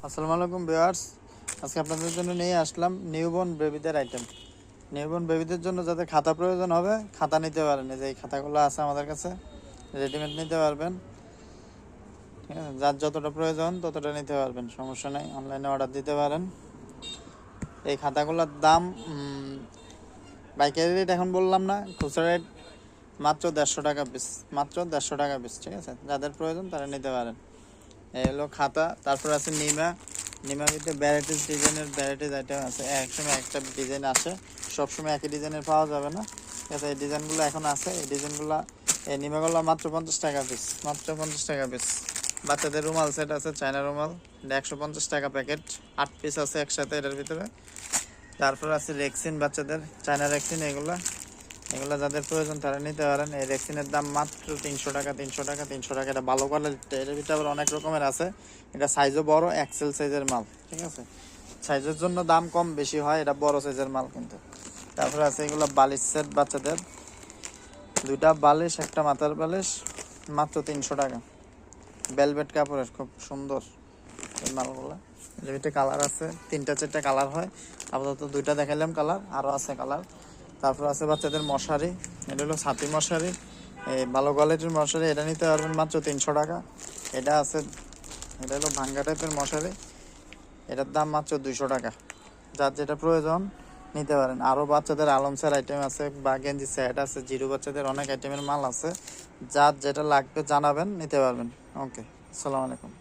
আসসালামু আলাইকুম ভিউয়ার্স, আজকে আপনাদের জন্য নিয়ে আসলাম নিউবর্ন বেবিদের আইটেম। নিউবর্ন বেবিদের জন্য যাদের খাতা প্রয়োজন হবে খাতা নিতে পারেন। এই যে এই খাতাগুলো আছে আমাদের কাছে, রেডিমেড নিতে পারবেন। ঠিক আছে, যার যতটা প্রয়োজন ততটা নিতে পারবেন, সমস্যা নেই। অনলাইনে অর্ডার দিতে পারেন। এই খাতাগুলোর দাম পাইকারি রেট এখন বললাম না, খুচরা রেট মাত্র 150 টাকা পিস, মাত্র 150 টাকা পিস। ঠিক আছে, যাদের প্রয়োজন তারা নিতে পারেন। এই হলো খাতা। তারপর আছে নিমার ভিতরে ভ্যারাইটিস আইটেম আছে। একসময় একটা ডিজাইন আসে, সবসময় একই ডিজাইনের পাওয়া যাবে না। ঠিক আছে, এই ডিজাইনগুলো এখন আছে। এই ডিজাইনগুলো এই নিমাগুলো মাত্র 50 টাকা পিস, মাত্র 50 টাকা পিস। বাচ্চাদের রুমাল সেট আছে, চায়না রুমাল, 150 টাকা প্যাকেট, 8 পিস আছে একসাথে এটার ভিতরে। তারপর আছে রেক্সিন, বাচ্চাদের চায়না রেক্সিন। এগুলো যাদের প্রয়োজন তারা নিতে পারেন। এই রেক্সিনের দাম মাত্র 300 টাকা, 300 টাকা, 300 টাকা। এটা ভালো কোয়ালিটি, এটার ভিতরে আবার অনেক রকমের আছে। এটা সাইজও বড়, এক্সেল সাইজের মাল। ঠিক আছে, সাইজের জন্য দাম কম বেশি হয়, এটা বড় সাইজের মাল কিন্তু। তারপরে আছে এগুলো বালিশ সেট বাচ্চাদের, 2টা বালিশ, একটা মাথার বালিশ, মাত্র 300 টাকা। ভেলভেট কাপড়ের, খুব সুন্দর এই মালগুলো। এর ভিতরে কালার আছে, 3টা 4টা কালার হয়। আপাতত 2টা দেখালাম কালার, আরও আছে কালার। তারপর আছে বাচ্চাদের মশারি, এটা হলো ছাতি মশারি, এই ভালো কোয়ালিটির মশারি। এটা নিতে পারবেন মাত্র 300 টাকা। এটা আছে, এটা হলো ভাঙ্গা টাইপের মশারি, এটার দাম মাত্র 200 টাকা। যার যেটা প্রয়োজন নিতে পারেন। আরও বাচ্চাদের আলমসার আইটেম আছে, বা গেঞ্জি সেট আছে, জিরো বাচ্চাদের অনেক আইটেমের মাল আছে। যার যেটা লাগবে জানাবেন, নিতে পারবেন। ওকে, আসসালামু আলাইকুম।